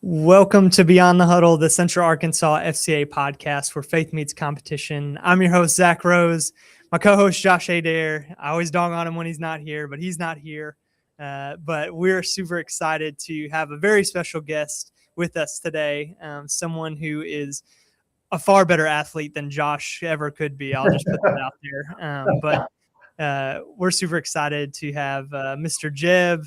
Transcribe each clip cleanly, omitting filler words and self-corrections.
Welcome to Beyond the Huddle, the Central Arkansas FCA podcast where faith meets competition. I'm your host, Zach Rose. My co-host, Josh Adair. I always dog on him when he's not here, but he's not here. But we're super excited to have a very special guest with us today, someone who is a far better athlete than Josh ever could be. I'll just put that out there. But we're super excited to have Mr. Jeb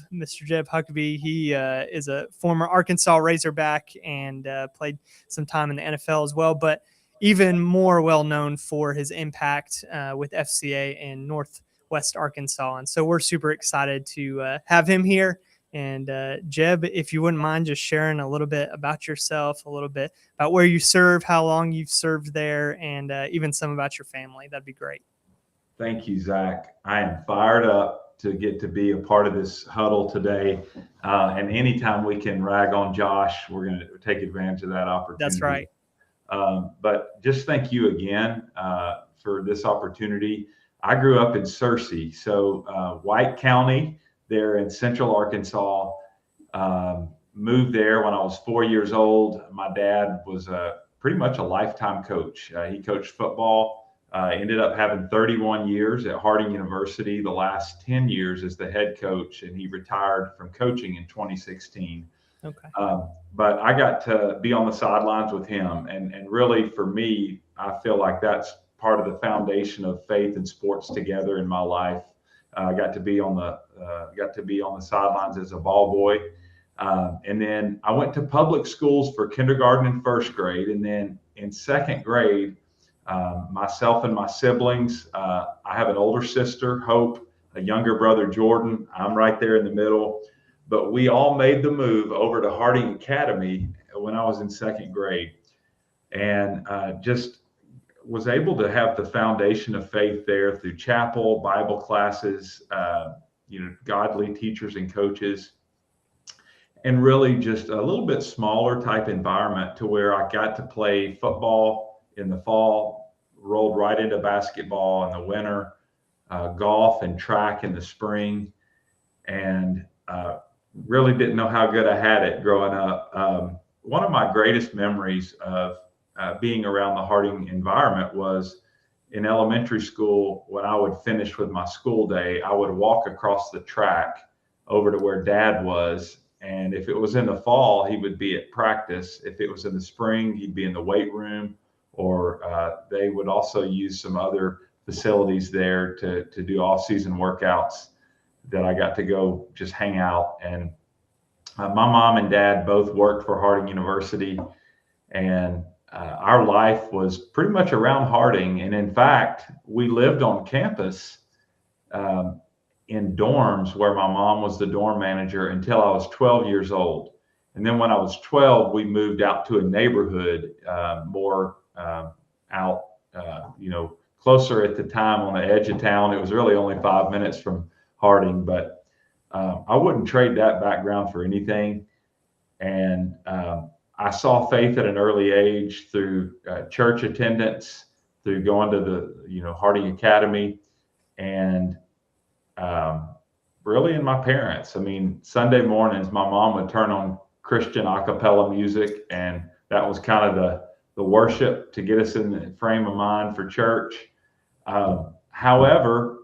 Huckabee. He is a former Arkansas Razorback and played some time in the NFL as well, but even more well known for his impact with FCA in Northwest Arkansas. And so we're super excited to have him here. And Jeb, if you wouldn't mind just sharing a little bit about yourself, a little bit about where you serve, how long you've served there, and even some about your family, that'd be great. Thank you, Zach. I am fired up to get to be a part of this huddle today. And anytime we can rag on Josh, we're going to take advantage of that opportunity. That's right. But just thank you again for this opportunity. I grew up in Searcy, so White County there in Central Arkansas. Moved there when I was 4 years old. My dad was pretty much a lifetime coach. He coached football. Ended up having 31 years at Harding University, the last 10 years as the head coach, and he retired from coaching in 2016. Okay. But I got to be on the sidelines with him, and really for me, I feel like that's part of the foundation of faith and sports together in my life. I got to be on the sidelines as a ball boy, and then I went to public schools for kindergarten and first grade, and then in second grade. Myself and my siblings, I have an older sister, Hope, a younger brother, Jordan. I'm right there in the middle. But we all made the move over to Harding Academy when I was in second grade, and just was able to have the foundation of faith there through chapel, Bible classes, godly teachers and coaches, and really just a little bit smaller type environment to where I got to play football in the fall, rolled right into basketball in the winter, golf and track in the spring, and really didn't know how good I had it growing up. One of my greatest memories of being around the Harding environment was in elementary school. When I would finish with my school day, I would walk across the track over to where Dad was. And if it was in the fall, he would be at practice. If it was in the spring, he'd be in the weight room. Or they would also use some other facilities there to do off-season workouts that I got to go just hang out. And my mom and dad both worked for Harding University, and our life was pretty much around Harding. And in fact, we lived on campus in dorms where my mom was the dorm manager until I was 12 years old. And then when I was 12, we moved out to a neighborhood more out, closer at the time on the edge of town. It was really only 5 minutes from Harding, but I wouldn't trade that background for anything. And I saw faith at an early age through church attendance, through going to the, Harding Academy, and really in my parents. I mean, Sunday mornings, my mom would turn on Christian a cappella music, and that was kind of the worship to get us in the frame of mind for church. However,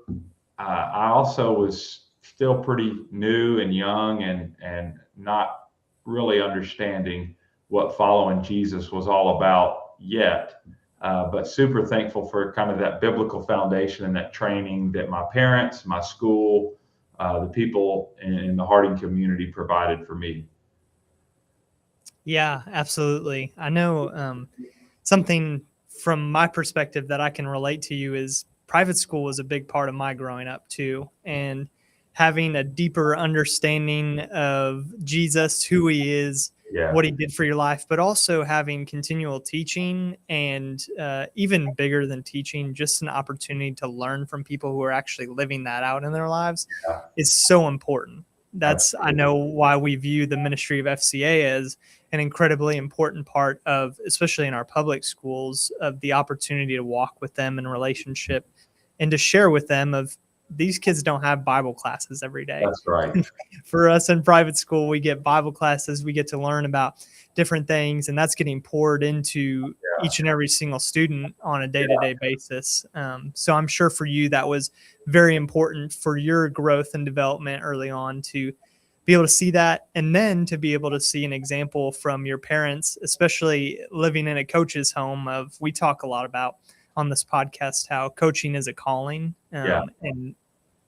I also was still pretty new and young and not really understanding what following Jesus was all about yet, but super thankful for kind of that biblical foundation and that training that my parents, my school, the people in the Harding community provided for me. Yeah, absolutely. I know something from my perspective that I can relate to you is private school was a big part of my growing up too. And having a deeper understanding of Jesus, who he is, what he did for your life, but also having continual teaching and even bigger than teaching, just an opportunity to learn from people who are actually living that out in their lives is so important. That's, I know, why we view the ministry of FCA as an incredibly important part of, especially in our public schools, of the opportunity to walk with them in relationship and to share with them of these kids don't have Bible classes every day. That's right. For us in private school, we get Bible classes. We get to learn about different things, and that's getting poured into each and every single student on a day-to-day basis. So I'm sure for you, that was very important for your growth and development early on to be able to see that, and then to be able to see an example from your parents, especially living in a coach's home. We talk a lot about on this podcast how coaching is a calling, and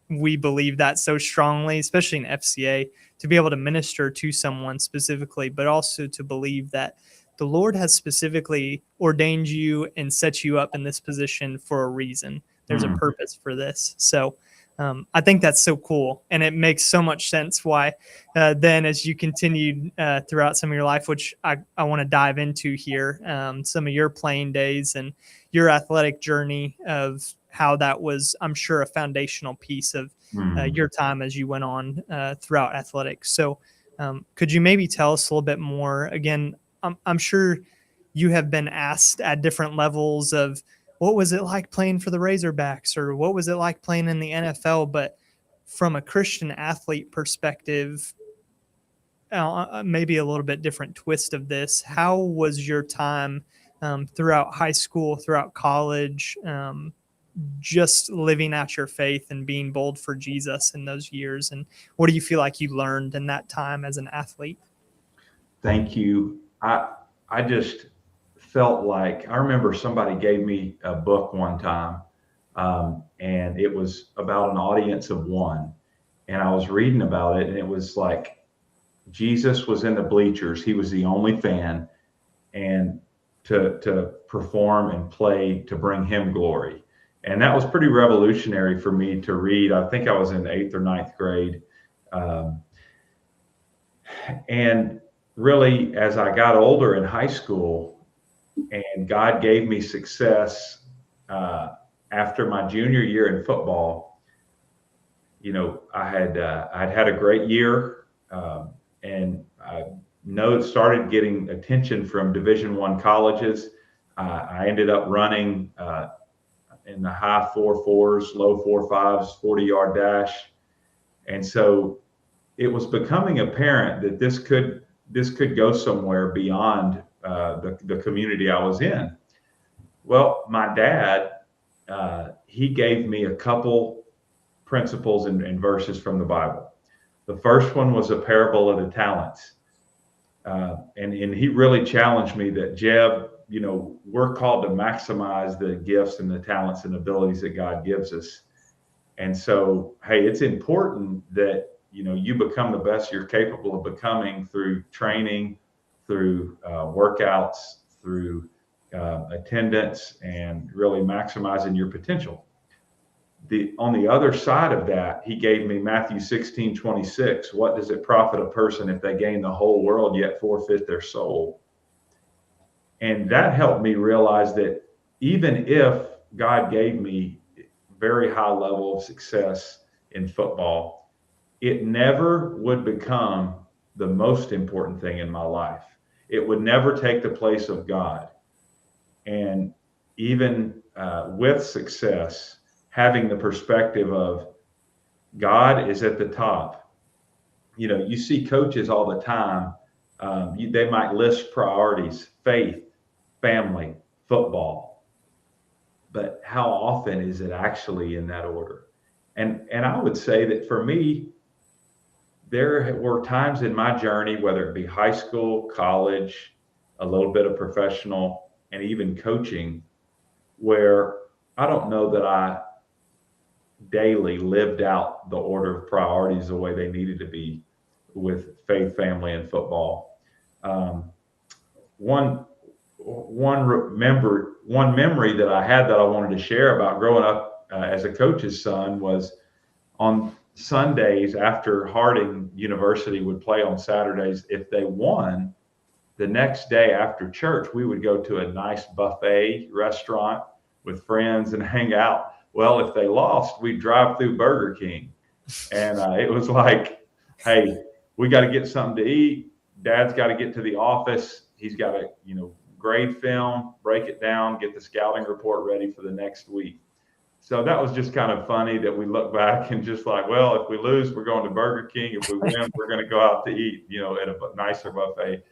we believe that so strongly, especially in FCA, to be able to minister to someone specifically, but also to believe that the Lord has specifically ordained you and set you up in this position for a reason. There's a purpose for this. So I think that's so cool. And it makes so much sense why then as you continued throughout some of your life, which I want to dive into here, some of your playing days and your athletic journey of how that was, I'm sure, a foundational piece of your time as you went on throughout athletics. So could you maybe tell us a little bit more? Again, I'm sure you have been asked at different levels of what was it like playing for the Razorbacks, or what was it like playing in the NFL? But from a Christian athlete perspective, maybe a little bit different twist of this. How was your time throughout high school, throughout college, just living out your faith and being bold for Jesus in those years? And what do you feel like you learned in that time as an athlete? Thank you. I just felt like, I remember somebody gave me a book one time, and it was about an audience of one. And I was reading about it, and it was like Jesus was in the bleachers. He was the only fan, and to perform and play to bring him glory. And that was pretty revolutionary for me to read. I think I was in 8th or 9th grade. And really, as I got older in high school and God gave me success after my junior year in football, you know, I'd had a great year, and I started getting attention from Division I colleges. I ended up running in the high 4.4s, low 4.5s, 40-yard dash. And so it was becoming apparent that this could go somewhere beyond the community I was in. Well, my dad, he gave me a couple principles and verses from the Bible. The first one was a parable of the talents. And he really challenged me that, Jeb, you know, we're called to maximize the gifts and the talents and abilities that God gives us. And so, hey, it's important that, you know, you become the best you're capable of becoming through training, through workouts, through attendance, and really maximizing your potential. On the other side of that, he gave me Matthew 16:26. What does it profit a person if they gain the whole world yet forfeit their soul? And that helped me realize that even if God gave me very high level of success in football, it never would become the most important thing in my life. It would never take the place of God. And even with success, having the perspective of God is at the top. You know, you see coaches all the time. They might list priorities: faith, family, football. But how often is it actually in that order? And I would say that for me, there were times in my journey, whether it be high school, college, a little bit of professional, and even coaching, where I don't know that I daily lived out the order of priorities the way they needed to be with faith, family, and football. One memory that I had that I wanted to share about growing up as a coach's son was on Sundays after Harding University would play on Saturdays. If they won, the next day after church, we would go to a nice buffet restaurant with friends and hang out. Well, if they lost, we'd drive through Burger King. And it was like, hey, we got to get something to eat. Dad's got to get to the office. He's got to, you know, grade film, break it down, get the scouting report ready for the next week. So that was just kind of funny that we look back and just like, well, if we lose, we're going to Burger King. If we win, we're going to go out to eat, at a nicer buffet.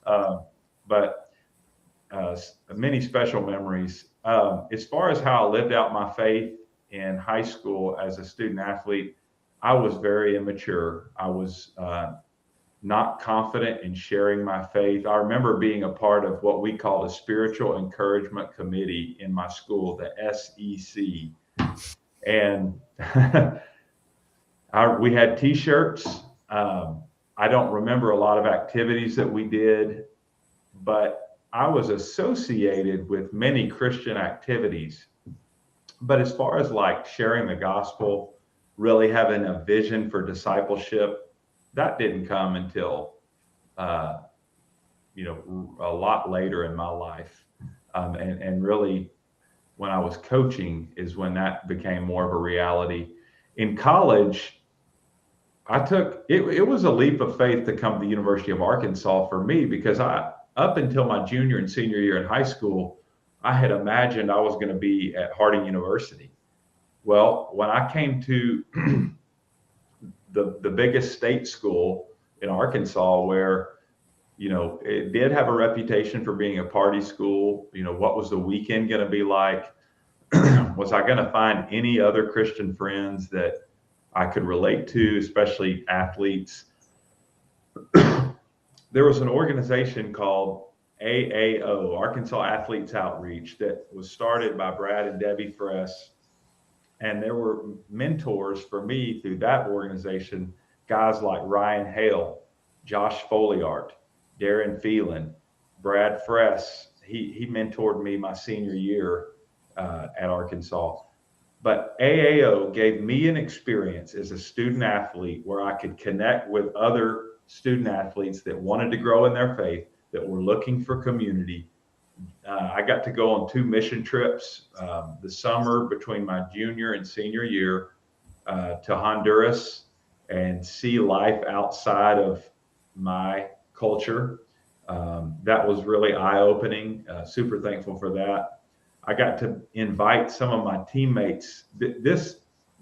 But many special memories. As far as how I lived out my faith in high school as a student athlete, I was very immature. I was not confident in sharing my faith. I remember being a part of what we called a spiritual encouragement committee in my school, the SEC. And we had T-shirts. I don't remember a lot of activities that we did, but I was associated with many Christian activities. But as far as like sharing the gospel, really having a vision for discipleship, that didn't come until, a lot later in my life. And really, when I was coaching is when that became more of a reality. In college, I took it was a leap of faith to come to the University of Arkansas for me, because up until my junior and senior year in high school, I had imagined I was going to be at Harding University. Well, when I came to the biggest state school in Arkansas, where it did have a reputation for being a party school, what was the weekend going to be like? Was I going to find any other Christian friends that I could relate to, especially athletes? There was an organization called AAO, Arkansas Athletes Outreach, that was started by Brad and Debbie Fress. And there were mentors for me through that organization, guys like Ryan Hale, Josh Folliart, Darren Phelan, Brad Fress. He mentored me my senior year at Arkansas. But AAO gave me an experience as a student athlete where I could connect with other student athletes that wanted to grow in their faith, that were looking for community. I got to go on 2 mission trips the summer between my junior and senior year to Honduras and see life outside of my culture. That was really eye-opening. Super thankful for that. I got to invite some of my teammates. This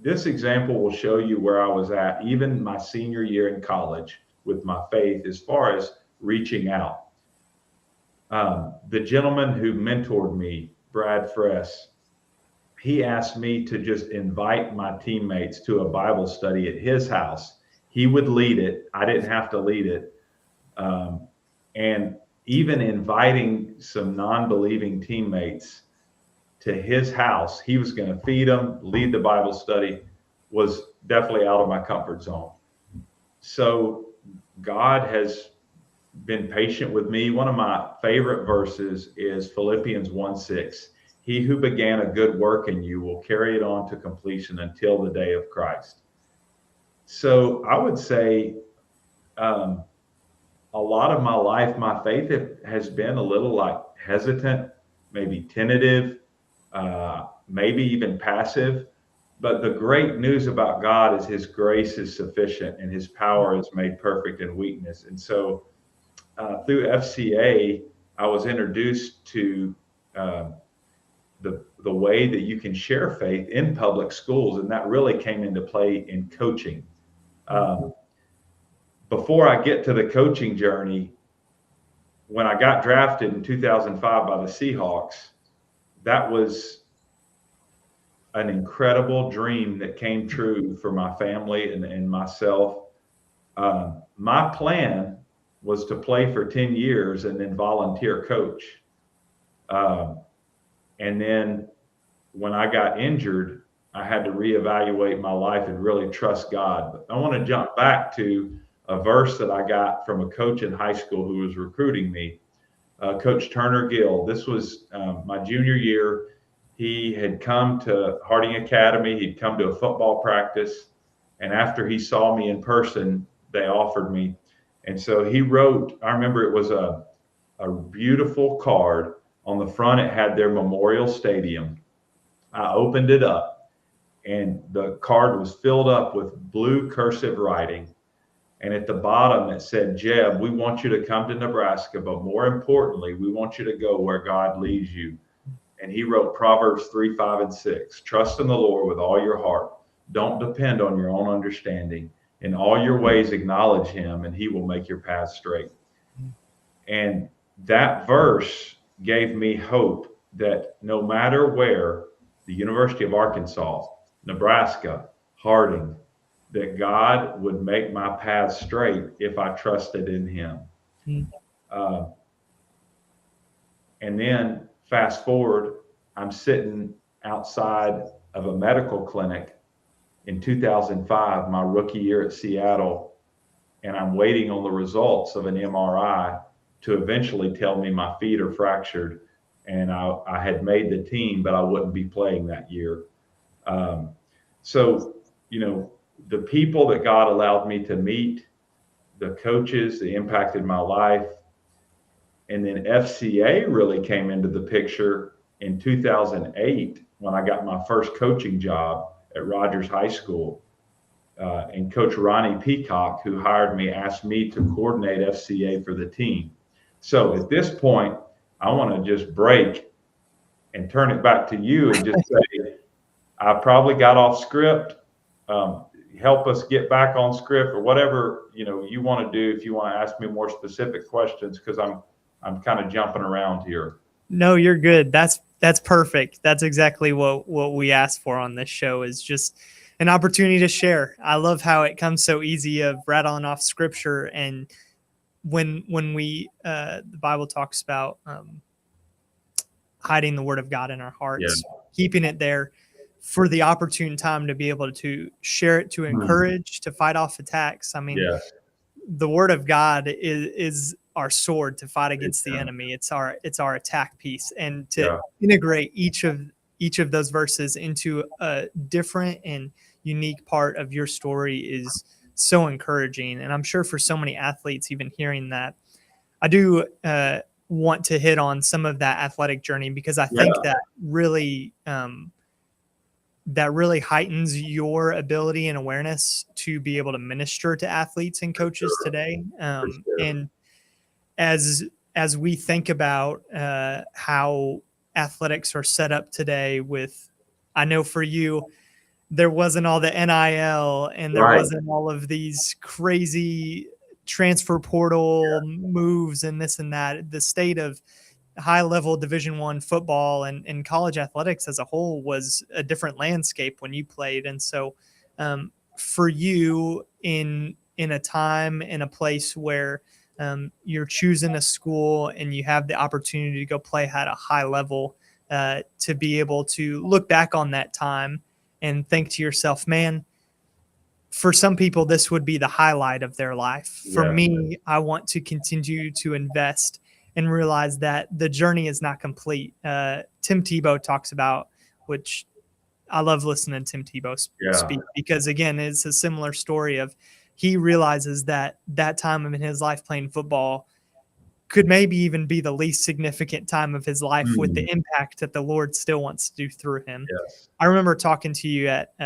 example will show you where I was at, even my senior year in college, with my faith as far as reaching out. The gentleman who mentored me, Brad Fress, he asked me to just invite my teammates to a Bible study at his house. He would lead it. I didn't have to lead it. And even inviting some non-believing teammates to his house, he was going to feed them, lead the Bible study, was definitely out of my comfort zone. So God has been patient with me. One of my favorite verses is Philippians 1:6. He who began a good work in you will carry it on to completion until the day of Christ. So I would say a lot of my life, my faith has been a little like hesitant, maybe tentative, maybe even passive. But the great news about God is his grace is sufficient and his power is made perfect in weakness. And so through FCA, I was introduced to the way that you can share faith in public schools, and that really came into play in coaching. Before I get to the coaching journey, when I got drafted in 2005 by the Seahawks, that was an incredible dream that came true for my family and myself. My plan was to play for 10 years and then volunteer coach. And then when I got injured, I had to reevaluate my life and really trust God. But I want to jump back to a verse that I got from a coach in high school who was recruiting me, Coach Turner Gill. This was my junior year. He had come to Harding Academy. He'd come to a football practice. And after he saw me in person, they offered me. And so he wrote, I remember it was a beautiful card. On the front, it had their memorial stadium. I opened it up, and the card was filled up with blue cursive writing. And at the bottom, it said, Jeb, we want you to come to Nebraska, but more importantly, we want you to go where God leads you. And he wrote Proverbs 3, 5, and 6. Trust in the Lord with all your heart. Don't depend on your own understanding. In all your ways, acknowledge him, and he will make your path straight. And that verse gave me hope that no matter where, the University of Arkansas, Nebraska, Harding, that God would make my path straight if I trusted in him. And then fast forward, I'm sitting outside of a medical clinic in 2005, my rookie year at Seattle, and I'm waiting on the results of an MRI to eventually tell me my feet are fractured, and I had made the team, but I wouldn't be playing that year. So, the people that God allowed me to meet, the coaches that impacted my life, and then FCA really came into the picture in 2008 when I got my first coaching job at Rogers High School. And Coach Ronnie Peacock, who hired me, asked me to coordinate FCA for the team. So at this point, I want to just break and turn it back to you and just say, I probably got off script. Help us get back on script, or whatever you want to do. If you want to ask me more specific questions, because I'm kind of jumping around here. No, you're good. That's perfect. That's exactly what we asked for on this show, is just an opportunity to share. I love how it comes so easy of rattling off scripture, and when we the Bible talks about hiding the word of God in our hearts, keeping it there for the opportune time to be able to share it, to encourage, to fight off attacks. I mean, the word of God is our sword to fight against the enemy. It's our attack piece, and to integrate each of those verses into a different and unique part of your story is so encouraging. And I'm sure for so many athletes, even hearing that, I do want to hit on some of that athletic journey, because I think that really heightens your ability and awareness to be able to minister to athletes and coaches today. And as we think about how athletics are set up today, I know for you, there wasn't all the NIL, and there wasn't all of these crazy transfer portal moves and this and that. The state of high level Division I football and college athletics as a whole was a different landscape when you played. And so for you, in a time, in a place where you're choosing a school and you have the opportunity to go play at a high level, to be able to look back on that time and think to yourself, man, for some people, this would be the highlight of their life. For me, I want to continue to invest and realize that the journey is not complete. Tim Tebow talks about, which I love listening to Tim Tebow speak, because again, it's a similar story of, he realizes that time in his life playing football could maybe even be the least significant time of his life, with the impact that the Lord still wants to do through him. I remember talking to you at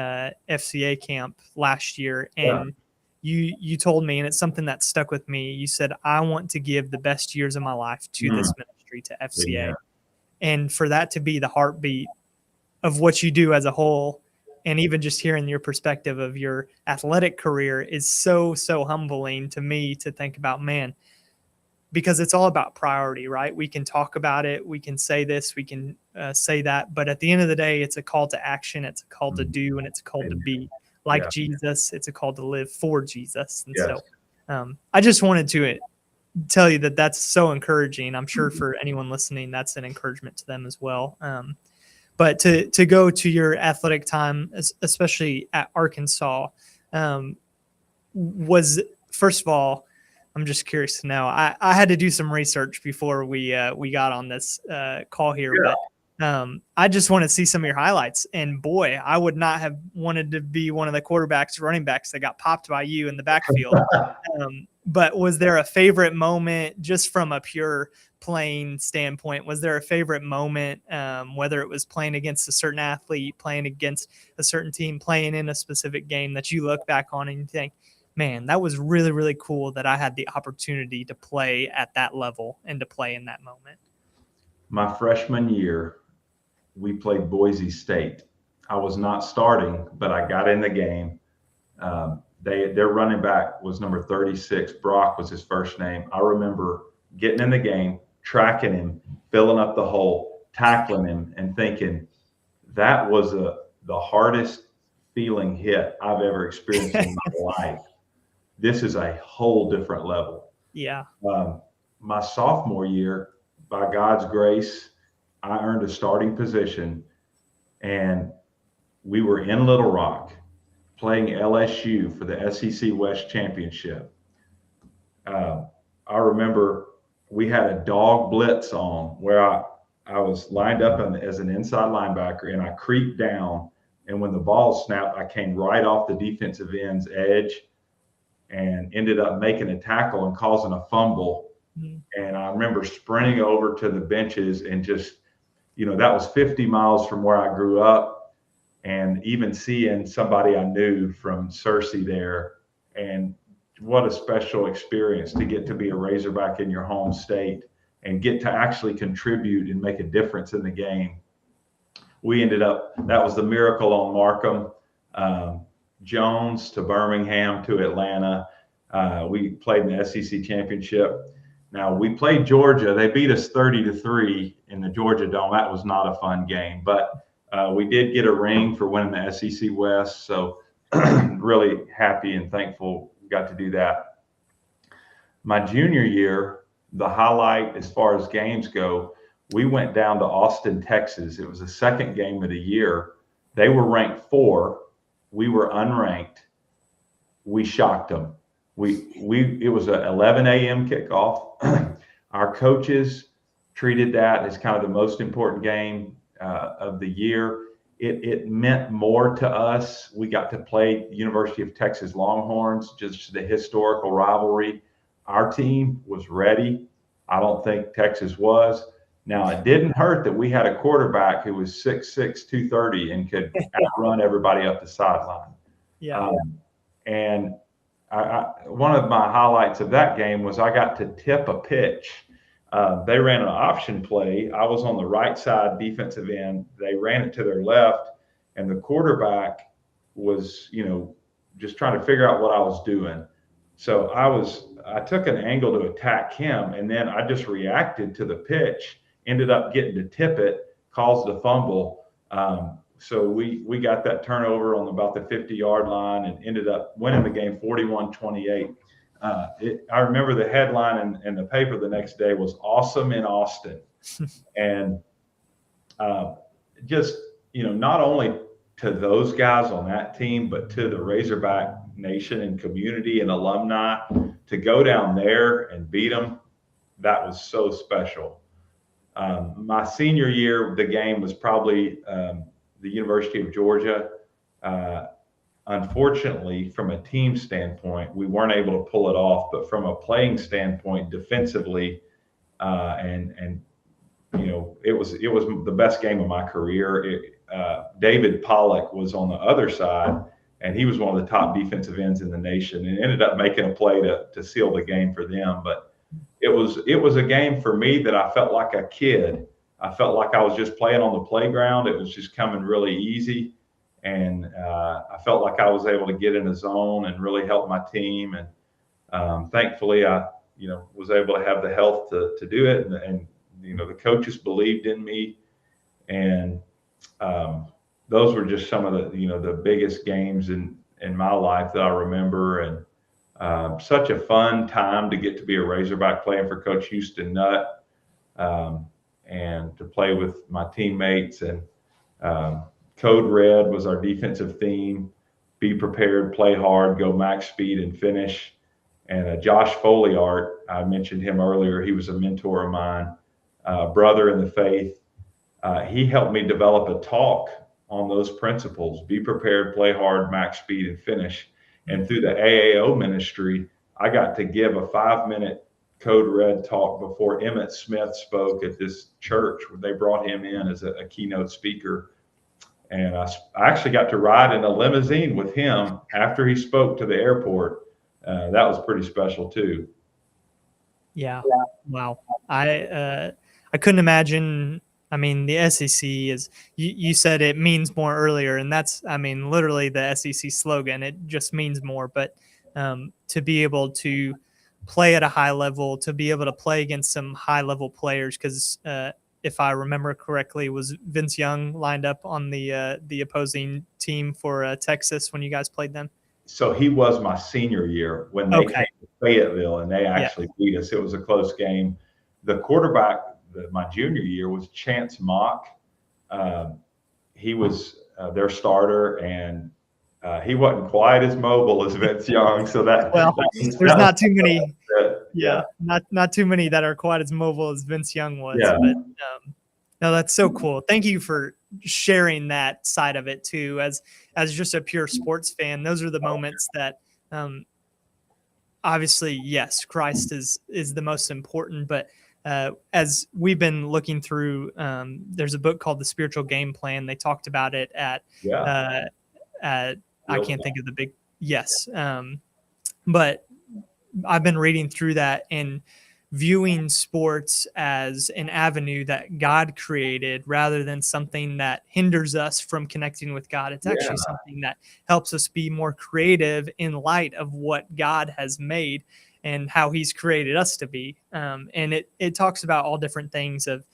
FCA camp last year, and you told me, and it's something that stuck with me. You said, I want to give the best years of my life to this ministry, to FCA. And for that to be the heartbeat of what you do as a whole, and even just hearing your perspective of your athletic career, is so, so humbling to me to think about, man, because it's all about priority, right? We can talk about it. We can say this, we can say that, but at the end of the day, it's a call to action. It's a call to do, and it's a call to be like Jesus. It's a call to live for Jesus. And so I just wanted to tell you that that's so encouraging. I'm sure for anyone listening, that's an encouragement to them as well. But to go to your athletic time, especially at Arkansas, was, first of all, I'm just curious to know. I had to do some research before we got on this call here, but I just want to see some of your highlights. And boy, I would not have wanted to be one of the quarterbacks, running backs that got popped by you in the backfield. But was there a favorite moment, just from a pure playing standpoint? Was there a favorite moment, whether it was playing against a certain athlete, playing against a certain team, playing in a specific game, that you look back on and you think, man, that was really, really cool that I had the opportunity to play at that level and to play in that moment? My freshman year, we played Boise State. I was not starting, but I got in the game. Their running back was number 36. Brock was his first name. I remember getting in the game, tracking him, filling up the hole, tackling him, and thinking that was the hardest feeling hit I've ever experienced in my life. This is a whole different level. Yeah. My sophomore year, by God's grace, I earned a starting position, and we were in Little Rock playing LSU for the SEC West Championship. I remember we had a dog blitz on where I was lined up as an inside linebacker, and I creeped down, and when the ball snapped, I came right off the defensive end's edge and ended up making a tackle and causing a fumble. And I remember sprinting over to the benches and just, that was 50 miles from where I grew up, and even seeing somebody I knew from Searcy there. And what a special experience to get to be a Razorback in your home state and get to actually contribute and make a difference in the game. We ended up, that was the miracle on Markham, Jones to Birmingham to Atlanta. We played in the SEC championship. Now we played Georgia. They beat us 30-3 in the Georgia Dome. That was not a fun game, but we did get a ring for winning the SEC West. So really happy and thankful we got to do that. My junior year, the highlight as far as games go, we went down to Austin, Texas. It was the second game of the year. They were ranked 4. We were unranked. We shocked them. It was an 11 a.m. kickoff. Our coaches treated that as kind of the most important game of the year. It meant more to us. We got to play University of Texas Longhorns, just the historical rivalry. Our team was ready. I don't think Texas was. Now, it didn't hurt that we had a quarterback who was 6'6", 230 and could outrun everybody up the sideline. Yeah. And one of my highlights of that game was I got to tip a pitch. They ran an option play. I was on the right side defensive end. They ran it to their left, and the quarterback was, just trying to figure out what I was doing. So I took an angle to attack him, and then I just reacted to the pitch, ended up getting to tip it, caused a fumble. So we got that turnover on about the 50-yard line and ended up winning the game 41-28. I remember the headline in the paper the next day was "Awesome in Austin," and just not only to those guys on that team, but to the Razorback Nation and community and alumni to go down there and beat them. That was so special. My senior year, the game was probably the University of Georgia. Unfortunately, from a team standpoint, we weren't able to pull it off. But from a playing standpoint, defensively, it was the best game of my career. David Pollock was on the other side, and he was one of the top defensive ends in the nation, and ended up making a play to seal the game for them. But it was a game for me that I felt like a kid. I felt like I was just playing on the playground. It was just coming really easy. And I felt like I was able to get in a zone and really help my team. And thankfully, I was able to have the health to do it. And the coaches believed in me. And those were just some of the biggest games in my life that I remember. And such a fun time to get to be a Razorback playing for Coach Houston Nutt, and to play with my teammates. And Code Red was our defensive theme. Be prepared, play hard, go max speed, and finish. And Josh Foleyart, I mentioned him earlier. He was a mentor of mine, brother in the faith. He helped me develop a talk on those principles: be prepared, play hard, max speed, and finish. And through the AAO ministry, I got to give a 5-minute Code Red talk before Emmett Smith spoke at this church, where they brought him in as a keynote speaker. And I actually got to ride in a limousine with him after he spoke to the airport. That was pretty special too. Yeah. Wow. I couldn't imagine I mean, the SEC is, you said it means more earlier, and that's, I mean, literally the SEC slogan. It just means more. But to be able to play at a high level, to be able to play against some high level players, because if I remember correctly, was Vince Young lined up on the opposing team for Texas when you guys played them? So he was my senior year when they Okay. came to Fayetteville, and they Yeah. actually beat us. It was a close game. The quarterback my junior year was Chance Mock. He was their starter, and he wasn't quite as mobile as Vince Young. So Well, there's not too many. Yeah. Not too many that are quite as mobile as Vince Young was. Yeah. But no, that's so cool. Thank you for sharing that side of it too. As just a pure sports fan, those are the moments that obviously, yes, Christ is the most important. But as we've been looking through, there's a book called The Spiritual Game Plan. They talked about it at I can't think of the big yes, but I've been reading through that and viewing sports as an avenue that God created rather than something that hinders us from connecting with God. It's actually something that helps us be more creative in light of what God has made and how he's created us to be. And it talks about all different things of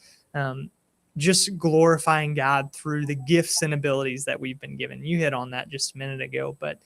just glorifying God through the gifts and abilities that we've been given. You hit on that just a minute ago, but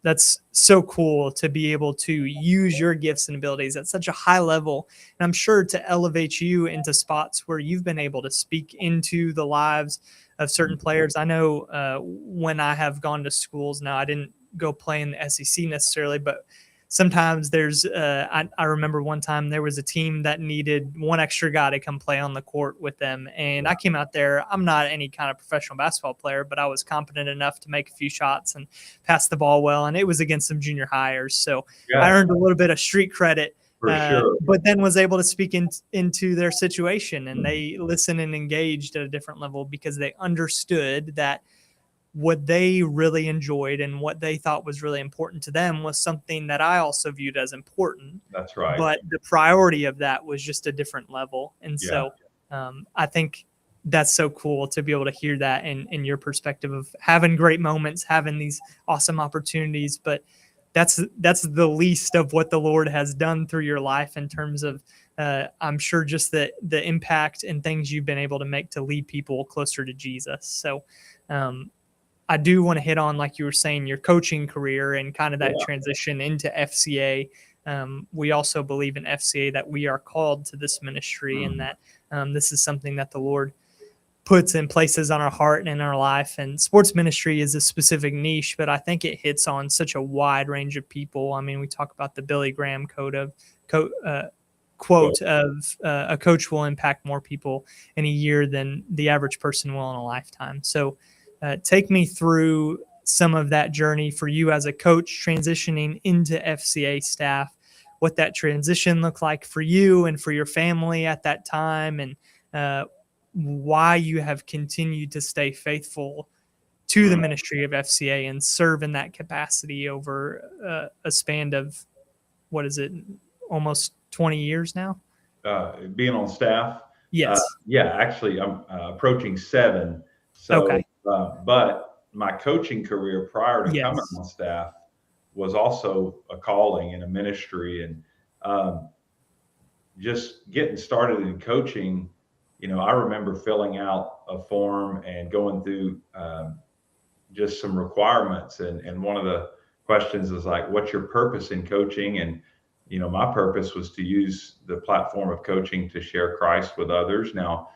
that's so cool to be able to use your gifts and abilities at such a high level. And I'm sure to elevate you into spots where you've been able to speak into the lives of certain players. I know when I have gone to schools now, I didn't go play in the SEC necessarily, but sometimes there's I remember one time there was a team that needed one extra guy to come play on the court with them. And I came out there. I'm not any kind of professional basketball player, but I was competent enough to make a few shots and pass the ball well. And it was against some junior hires. So I earned a little bit of street credit, but then was able to speak into their situation, and they listened and engaged at a different level because they understood that what they really enjoyed and what they thought was really important to them was something that I also viewed as important. That's right. But the priority of that was just a different level. And so I think that's so cool to be able to hear that in your perspective of having great moments, having these awesome opportunities. But that's the least of what the Lord has done through your life in terms of I'm sure just the impact and things you've been able to make to lead people closer to Jesus. So I do want to hit on, like you were saying, your coaching career and kind of that transition into FCA. We also believe in FCA that we are called to this ministry and that this is something that the Lord puts in places on our heart and in our life. And sports ministry is a specific niche, but I think it hits on such a wide range of people. I mean, we talk about the Billy Graham quote of a coach will impact more people in a year than the average person will in a lifetime. So take me through some of that journey for you as a coach transitioning into FCA staff, what that transition looked like for you and for your family at that time, and why you have continued to stay faithful to the ministry of FCA and serve in that capacity over a span of, what is it, almost 20 years now? Being on staff? Yes. Actually, I'm approaching 7. So, okay. But my coaching career prior to coming on staff was also a calling and a ministry. And just getting started in coaching, I remember filling out a form and going through just some requirements. And one of the questions is like, what's your purpose in coaching? And, my purpose was to use the platform of coaching to share Christ with others. Now,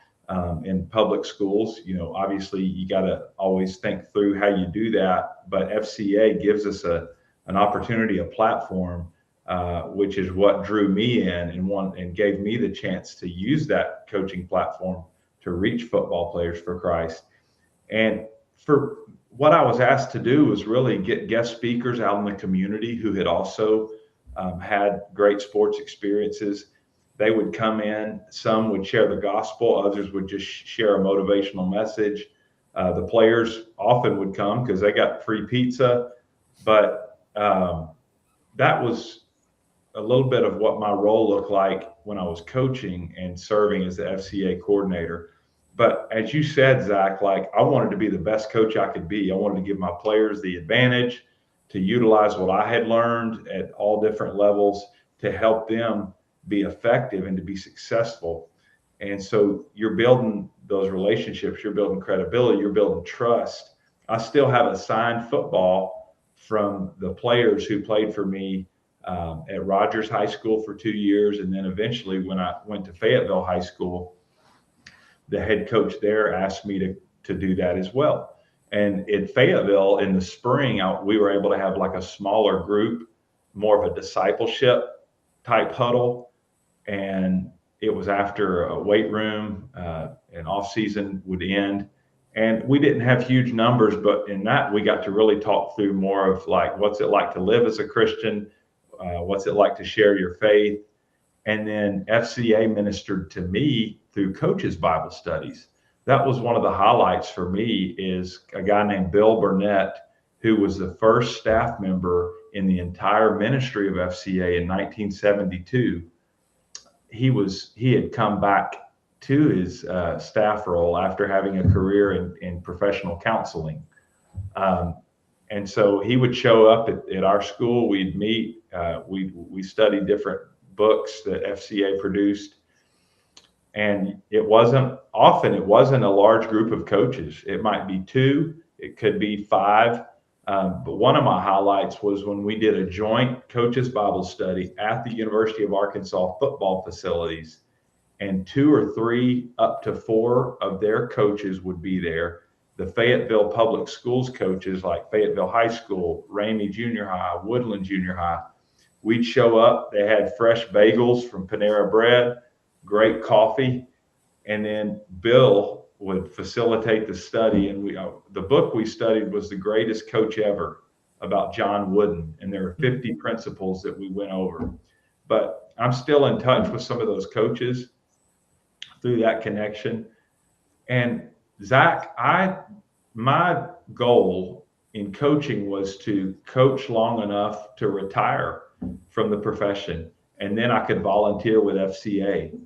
in public schools, obviously you got to always think through how you do that. But FCA gives us an opportunity, a platform, which is what drew me in and gave me the chance to use that coaching platform to reach football players for Christ. And for what I was asked to do was really get guest speakers out in the community who had also had great sports experiences. They would come in, some would share the gospel, others would just share a motivational message. The players often would come because they got free pizza, but that was a little bit of what my role looked like when I was coaching and serving as the FCA coordinator. But as you said, Zach, like I wanted to be the best coach I could be. I wanted to give my players the advantage to utilize what I had learned at all different levels to help them be effective and to be successful. And so you're building those relationships, you're building credibility, you're building trust. I still have a signed football from the players who played for me at Rogers High School for 2 years. And then eventually when I went to Fayetteville High School, the head coach there asked me to do that as well. And in Fayetteville in the spring, we were able to have like a smaller group, more of a discipleship type huddle. And it was after a weight room, and off season would end. And we didn't have huge numbers, but in that we got to really talk through more of like, what's it like to live as a Christian? What's it like to share your faith? And then FCA ministered to me through coaches' Bible studies. That was one of the highlights for me, is a guy named Bill Burnett, who was the first staff member in the entire ministry of FCA in 1972. He had come back to his staff role after having a career in professional counseling. And so he would show up at our school. We'd meet. We studied different books that FCA produced. And it wasn't a large group of coaches. It might be 2, it could be 5. But one of my highlights was when we did a joint coaches Bible study at the University of Arkansas football facilities, and 2 or 3 up to 4 of their coaches would be there. The Fayetteville Public Schools coaches like Fayetteville High School, Ramey Junior High, Woodland Junior High. We'd show up, they had fresh bagels from Panera Bread, great coffee, and then Bill would facilitate the study. And the book we studied was The Greatest Coach Ever, about John Wooden, and there are 50 principles that we went over. But I'm still in touch with some of those coaches through that connection. And Zach, my goal in coaching was to coach long enough to retire from the profession, and then I could volunteer with FCA.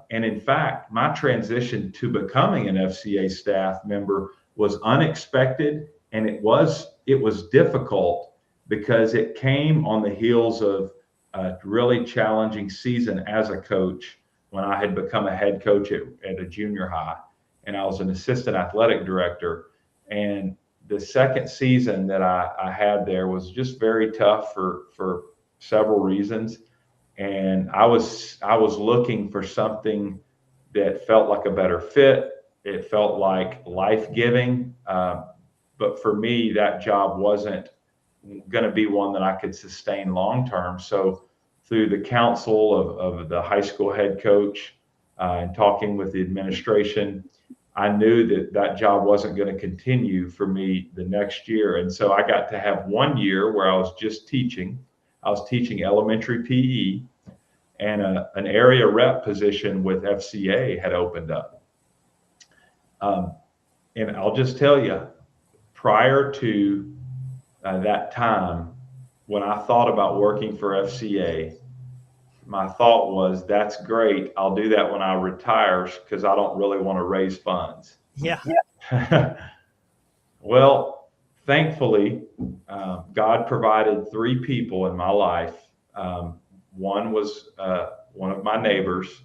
And in fact, my transition to becoming an FCA staff member was unexpected, and it was difficult because it came on the heels of a really challenging season as a coach when I had become a head coach at a junior high, and I was an assistant athletic director. And the second season that I had there was just very tough for several reasons. And I was looking for something that felt like a better fit. It felt like life-giving. But for me, that job wasn't going to be one that I could sustain long-term. So through the counsel of the high school head coach and talking with the administration, I knew that job wasn't going to continue for me the next year. And so I got to have 1 year where I was just teaching. I was teaching elementary PE, and an area rep position with FCA had opened up. And I'll just tell you, prior to that time, when I thought about working for FCA, my thought was, that's great. I'll do that when I retire because I don't really want to raise funds. Yeah. Well, thankfully, God provided 3 people in my life. One was one of my neighbors,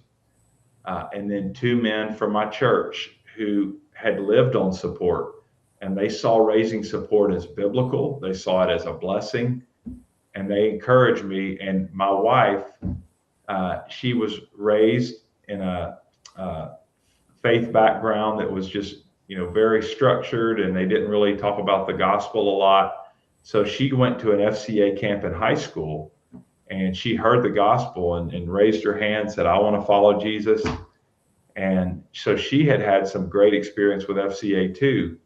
and then 2 men from my church who had lived on support, and they saw raising support as biblical. They saw it as a blessing, and they encouraged me. And my wife, she was raised in a faith background that was just, very structured, and they didn't really talk about the gospel a lot. So she went to an FCA camp in high school, and she heard the gospel and raised her hand, said, I want to follow Jesus. And so she had some great experience with FCA too.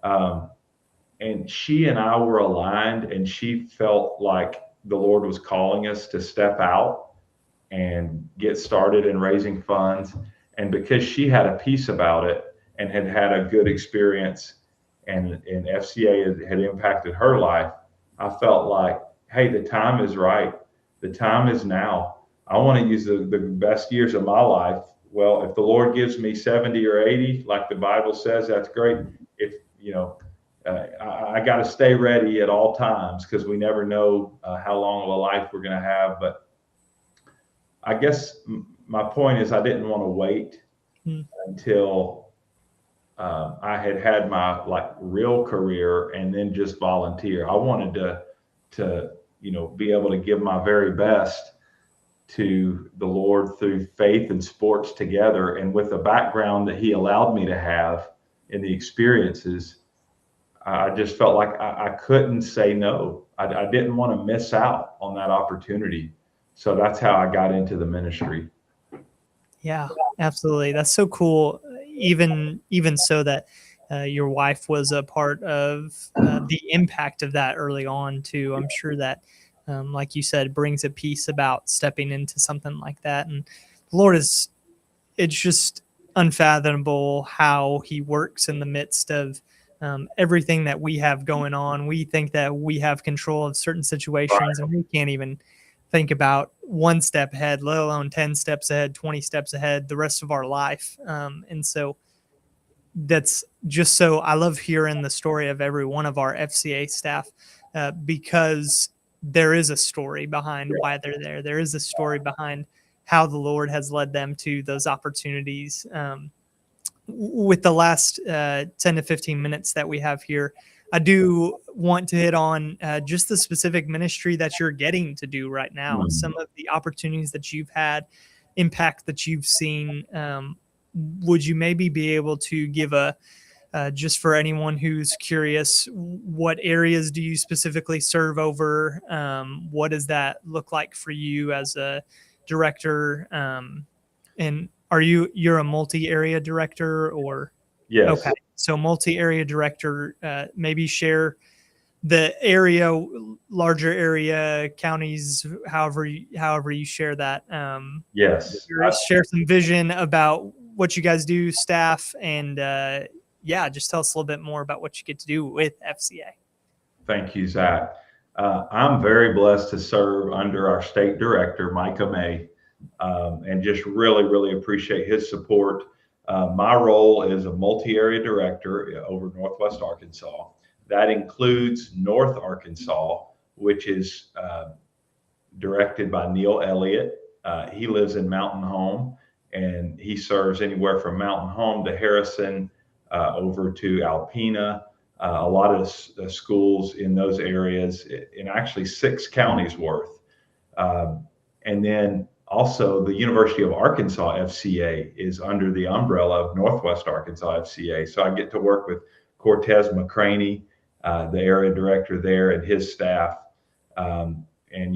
And she and I were aligned, and she felt like the Lord was calling us to step out and get started in raising funds. And because she had a peace about it and had a good experience, and FCA had impacted her life, I felt like, hey, the time is right. The time is now. I want to use the best years of my life well, if the Lord gives me 70 or 80, like the Bible says, that's great. If, I got to stay ready at all times, because we never know how long of a life we're going to have. But I guess my point is, I didn't want to wait until I had my real career and then just volunteer. I wanted to be able to give my very best to the Lord through faith and sports together. And with the background that He allowed me to have in the experiences, I just felt like I couldn't say no. I didn't want to miss out on that opportunity. So that's how I got into the ministry. Yeah, absolutely. That's so cool. Even so that your wife was a part of the impact of that early on too. I'm sure that, like you said, brings a piece about stepping into something like that. And the Lord it's just unfathomable how He works in the midst of everything that we have going on. We think that we have control of certain situations, and we can't even think about one step ahead, let alone 10 steps ahead, 20 steps ahead, the rest of our life. And so that's just so I love hearing the story of every one of our FCA staff because there is a story behind why they're there. There is a story behind how the Lord has led them to those opportunities. With the last 10 to 15 minutes that we have here, I do want to hit on just the specific ministry that you're getting to do right now, some of the opportunities that you've had, impact that you've seen. Would you maybe be able to give just for anyone who's curious, what areas do you specifically serve over? What does that look like for you as a director? And you're a multi-area director or? Yes. Okay. So multi-area director, maybe share the area, larger area, counties, however you share that. Yes. Share some vision about what you guys do, staff, and just tell us a little bit more about what you get to do with FCA. Thank you, Zach. I'm very blessed to serve under our state director, Micah May, and just really, really appreciate his support. My role is a multi-area director over Northwest Arkansas. That includes North Arkansas, which is directed by Neil Elliott. He lives in Mountain Home, and he serves anywhere from Mountain Home to Harrison, over to Alpena, a lot of the schools in those areas, in actually 6 counties worth. And then also the University of Arkansas FCA is under the umbrella of Northwest Arkansas FCA. So I get to work with Cortez McCraney, the area director there, and his staff. And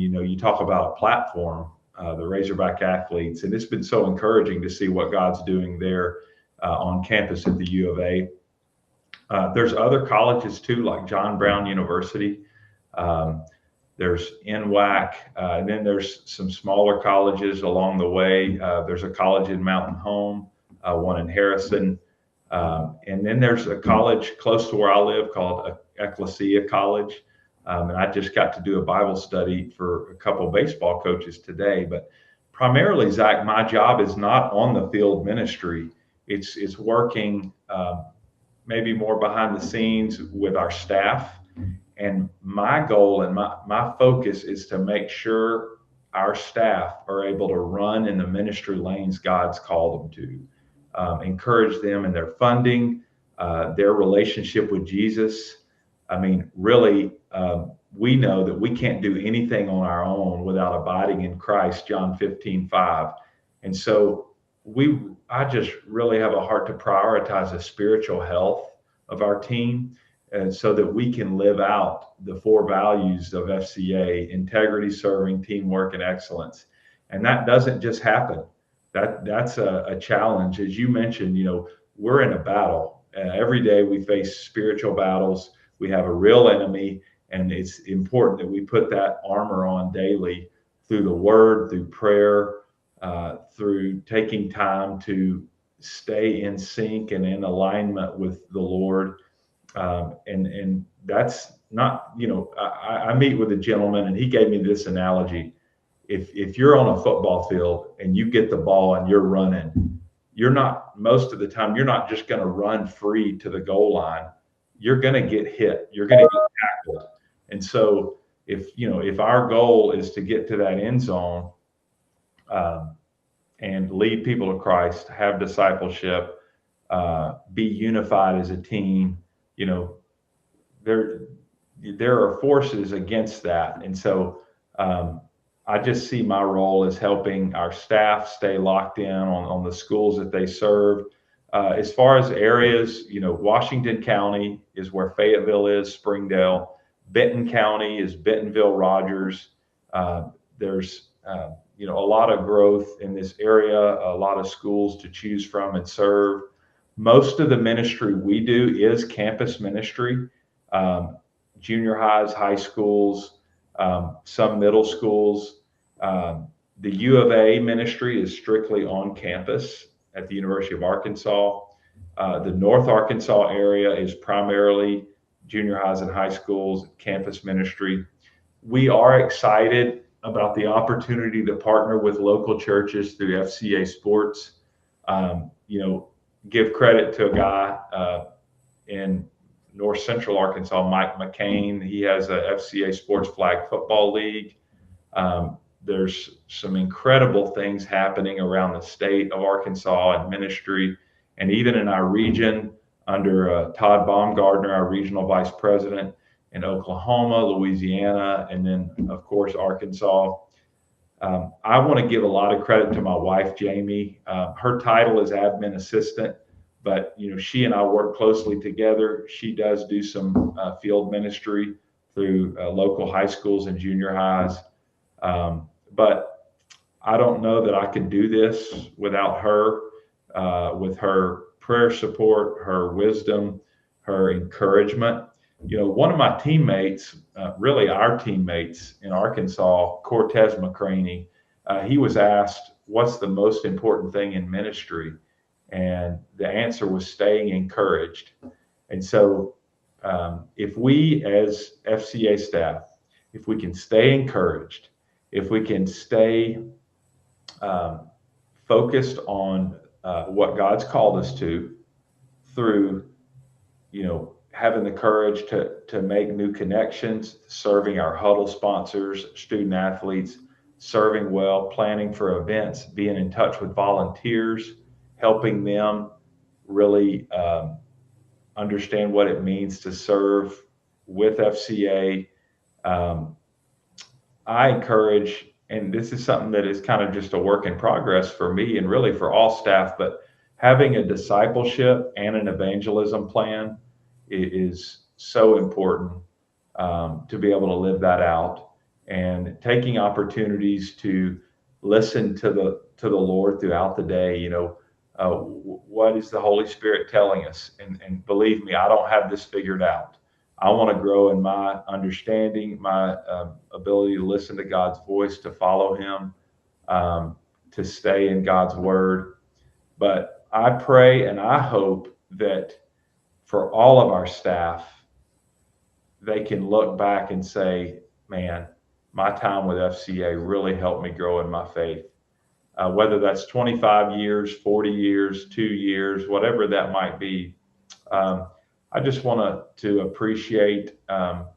you talk about a platform, the Razorback athletes, and it's been so encouraging to see what God's doing there on campus at the U of A. There's other colleges too, like John Brown University. There's NWAC, and then there's some smaller colleges along the way. There's a college in Mountain Home, one in Harrison. And then there's a college close to where I live called Ecclesia College. And I just got to do a Bible study for a couple of baseball coaches today. But primarily, Zach, my job is not on the field ministry. It's working maybe more behind the scenes with our staff. And my goal and my focus is to make sure our staff are able to run in the ministry lanes God's called them to, encourage them in their funding, their relationship with Jesus. I mean, really, we know that we can't do anything on our own without abiding in Christ, John 15:5. And so I just really have a heart to prioritize the spiritual health of our team, and so that we can live out the 4 values of FCA: integrity, serving, teamwork, and excellence. And that doesn't just happen. That's a challenge. As you mentioned, we're in a battle. Every day we face spiritual battles. We have a real enemy, and it's important that we put that armor on daily through the word, through prayer, through taking time to stay in sync and in alignment with the Lord. And that's not, I meet with a gentleman, and he gave me this analogy. If you're on a football field and you get the ball and you're running, most of the time, you're not just going to run free to the goal line. You're going to get hit. You're going to get tackled. And so if our goal is to get to that end zone, and lead people to Christ, have discipleship, be unified as a team, there are forces against that. And so I just see my role as helping our staff stay locked in on the schools that they serve. As far as areas, Washington County is where Fayetteville is, Springdale. Benton County is Bentonville, Rogers. There's a lot of growth in this area, a lot of schools to choose from and serve. Most of the ministry we do is campus ministry, junior highs, high schools, some middle schools. The U of A ministry is strictly on campus at the University of Arkansas. The North Arkansas area is primarily junior highs and high schools, campus ministry. We are excited about the opportunity to partner with local churches through FCA Sports. Give credit to a guy in North Central Arkansas, Mike McCain. He has a FCA Sports Flag Football League. There's some incredible things happening around the state of Arkansas and ministry, and even in our region under Todd Baumgardner, our regional vice president, in Oklahoma, Louisiana, and then, of course, Arkansas. I want to give a lot of credit to my wife, Jamie. Her title is admin assistant, but she and I work closely together. She does do some field ministry through local high schools and junior highs. But I don't know that I could do this without her, with her prayer support, her wisdom, her encouragement. One of my teammates, really our teammates in Arkansas, Cortez McCraney, he was asked, what's the most important thing in ministry? And the answer was staying encouraged. And so if we as FCA staff, if we can stay encouraged, if we can stay focused on what God's called us to through, having the courage to make new connections, serving our huddle sponsors, student athletes, serving well, planning for events, being in touch with volunteers, helping them really understand what it means to serve with FCA. I encourage, and this is something that is kind of just a work in progress for me and really for all staff, but having a discipleship and an evangelism plan is so important to be able to live that out, and taking opportunities to listen to the Lord throughout the day. What is the Holy Spirit telling us? And believe me, I don't have this figured out. I want to grow in my understanding, my ability to listen to God's voice, to follow Him, to stay in God's Word. But I pray and I hope that for all of our staff, they can look back and say, man, my time with FCA really helped me grow in my faith. Whether that's 25 years, 40 years, 2 years, whatever that might be. I just want to appreciate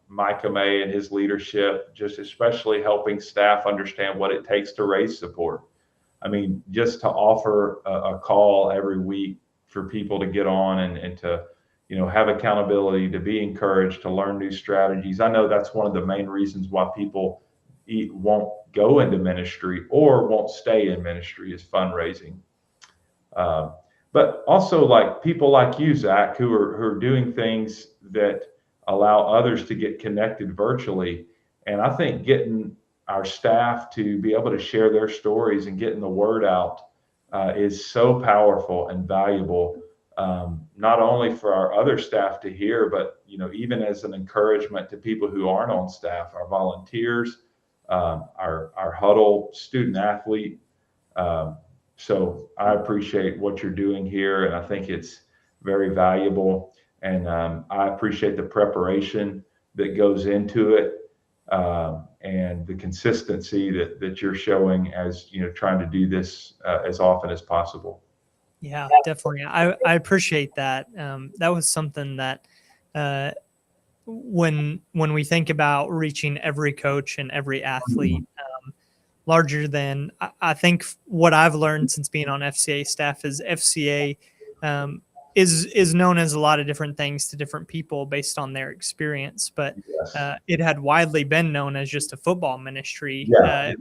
Micah May and his leadership, just especially helping staff understand what it takes to raise support. I mean, just to offer a call every week for people to get on and to, have accountability, to be encouraged, to learn new strategies. I know that's one of the main reasons why people won't go into ministry or won't stay in ministry is fundraising. But also like people like you, Zach, who are doing things that allow others to get connected virtually. And I think getting our staff to be able to share their stories and getting the word out is so powerful and valuable, not only for our other staff to hear, but even as an encouragement to people who aren't on staff, our volunteers, our huddle student athlete. So I appreciate what you're doing here, and I think it's very valuable. And I appreciate the preparation that goes into it, and the consistency that you're showing as trying to do this as often as possible. Yeah, definitely. I appreciate that. That was something that uh, when we think about reaching every coach and every athlete, larger than I think what I've learned since being on FCA staff is FCA um, is known as a lot of different things to different people based on their experience, but Yes. it had widely been known as just a football ministry, Yeah.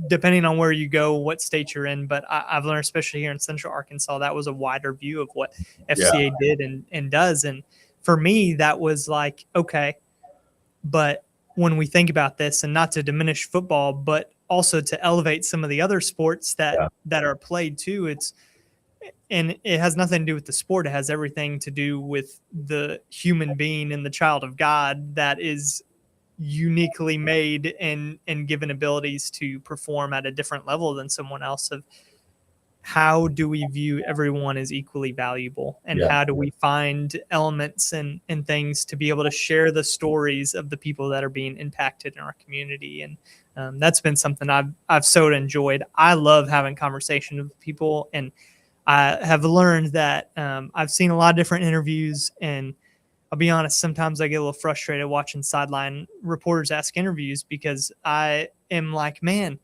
depending on where you go, what state you're in. But I've learned, especially here in Central Arkansas, that was a wider view of what Yeah. FCA did and does. And for me, that was like, okay, but when we think about this, and not to diminish football, but also to elevate some of the other sports Yeah. that are played too, and it has nothing to do with the sport. It has everything to do with the human being and the child of God that is uniquely made and given abilities to perform at a different level than someone else. Of how do we view everyone as equally valuable, and Yeah. how do we find elements and things to be able to share the stories of the people that are being impacted in our community. And that's been something I've so enjoyed. I love having conversations with people, and I have learned that I've seen a lot of different interviews, and I'll be honest, sometimes I get a little frustrated watching sideline reporters ask interviews, because I am like, man,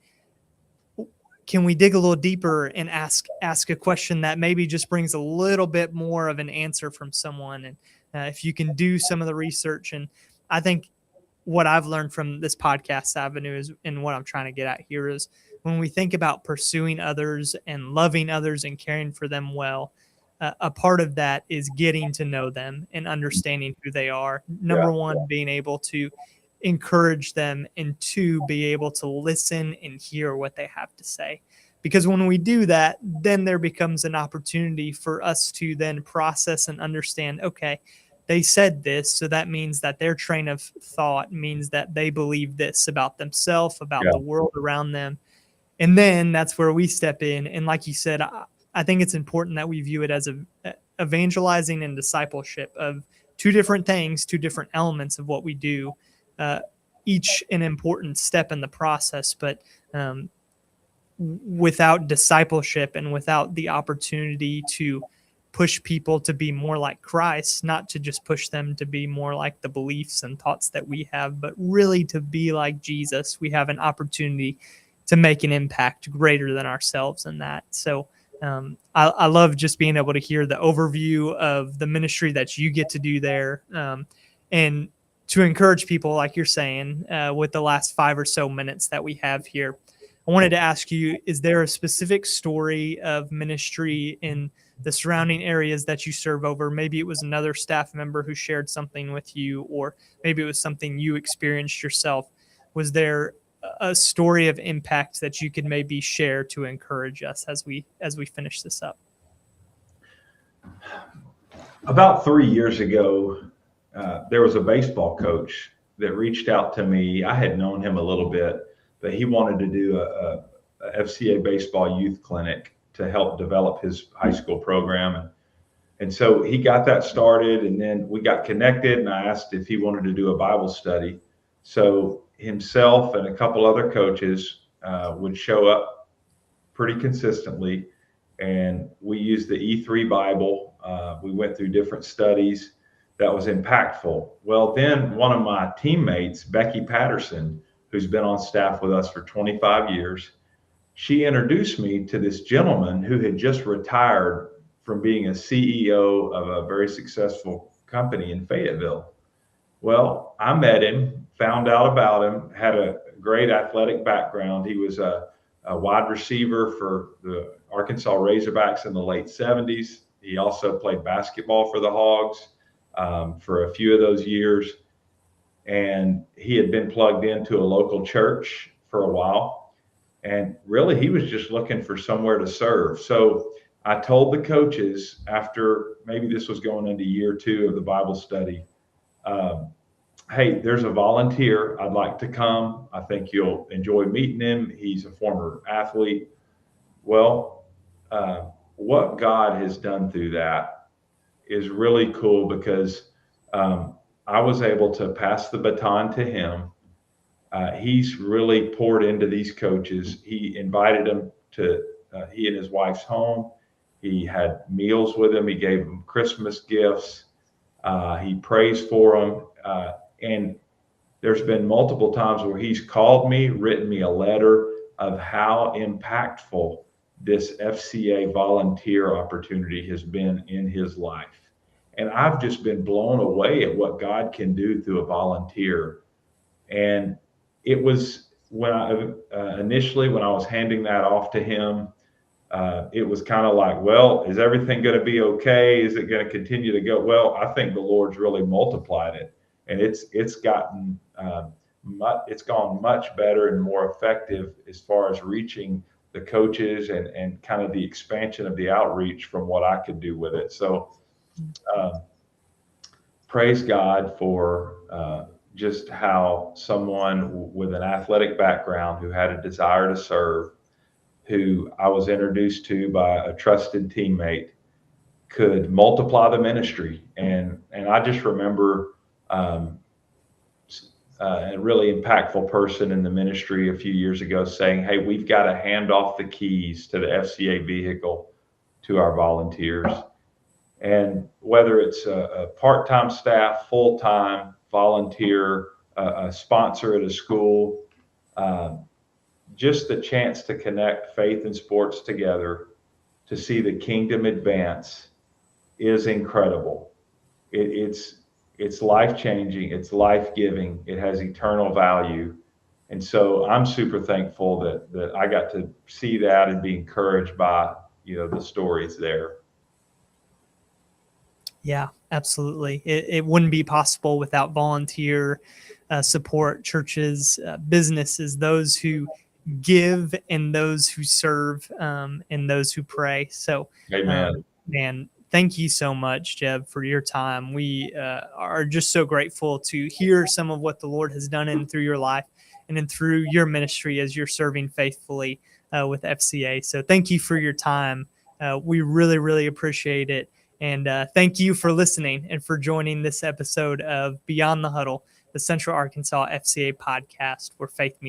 can we dig a little deeper and ask a question that maybe just brings a little bit more of an answer from someone? And if you can do some of the research. And I think what I've learned from this podcast avenue is, and what I'm trying to get at here is, when we think about pursuing others and loving others and caring for them well, a part of that is getting to know them and understanding who they are. Yeah. Number one, being able to encourage them, and two, be able to listen and hear what they have to say. Because when we do that, then there becomes an opportunity for us to then process and understand, okay, they said this, so that means that their train of thought means that they believe this about themselves, about Yeah. the world around them. And then that's where we step in. And like you said, I think it's important that we view it as evangelizing and discipleship, of two different things, two different elements of what we do, uh, each an important step in the process. But without discipleship and without the opportunity to push people to be more like Christ, not to just push them to be more like the beliefs and thoughts that we have, but really to be like Jesus, we have an opportunity to make an impact greater than ourselves in that. So I love just being able to hear the overview of the ministry that you get to do there, and to encourage people, like you're saying, with the last 5 or so minutes that we have here. I wanted to ask you, is there a specific story of ministry in the surrounding areas that you serve over? Maybe it was another staff member who shared something with you, or maybe it was something you experienced yourself. Was there a story of impact that you could maybe share to encourage us as we finish this up? About 3 years ago, there was a baseball coach that reached out to me. I had known him a little bit, but he wanted to do a FCA baseball youth clinic to help develop his high school program. And so he got that started, and then we got connected, and I asked if he wanted to do a Bible study. So himself and a couple other coaches would show up pretty consistently, and we used the E3 Bible. We went through different studies. That was impactful. Well, then one of my teammates, Becky Patterson, who's been on staff with us for 25 years, she introduced me to this gentleman who had just retired from being a CEO of a very successful company in Fayetteville. Well, I met him, found out about him, had a great athletic background. He was a wide receiver for the Arkansas Razorbacks in the late 70s. He also played basketball for the Hogs for a few of those years. And he had been plugged into a local church for a while. And really, he was just looking for somewhere to serve. So I told the coaches, after maybe this was going into year 2 of the Bible study, hey, there's a volunteer. I'd like to come. I think you'll enjoy meeting him. He's a former athlete. Well, what God has done through that is really cool, because I was able to pass the baton to him. He's really poured into these coaches. He invited them to he and his wife's home. He had meals with him. He gave them Christmas gifts. He prays for them. And there's been multiple times where he's called me, written me a letter of how impactful this FCA volunteer opportunity has been in his life. And I've just been blown away at what God can do through a volunteer. And it was when initially when I was handing that off to him, it was kind of like, well, is everything going to be okay? Is it going to continue to go? Well, I think the Lord's really multiplied it, and it's gotten it's gone much better and more effective as far as reaching the coaches and kind of the expansion of the outreach from what I could do with it. So praise God for just how someone with an athletic background who had a desire to serve, who I was introduced to by a trusted teammate, could multiply the ministry. And I just remember a really impactful person in the ministry a few years ago saying, hey, we've got to hand off the keys to the FCA vehicle to our volunteers. And whether it's a part-time staff, full-time volunteer, a sponsor at a school, just the chance to connect faith and sports together to see the kingdom advance is incredible. It's life-changing. It's life-giving. It has eternal value. And so I'm super thankful that I got to see that and be encouraged by, the stories there. Yeah, absolutely. It wouldn't be possible without volunteer support, churches, businesses, those who give and those who serve and those who pray. So, Amen. Man, thank you so much, Jeb, for your time. We are just so grateful to hear some of what the Lord has done in through your life and then through your ministry as you're serving faithfully with FCA. So thank you for your time. We really, really appreciate it. And thank you for listening and for joining this episode of Beyond the Huddle, the Central Arkansas FCA podcast, where faith meets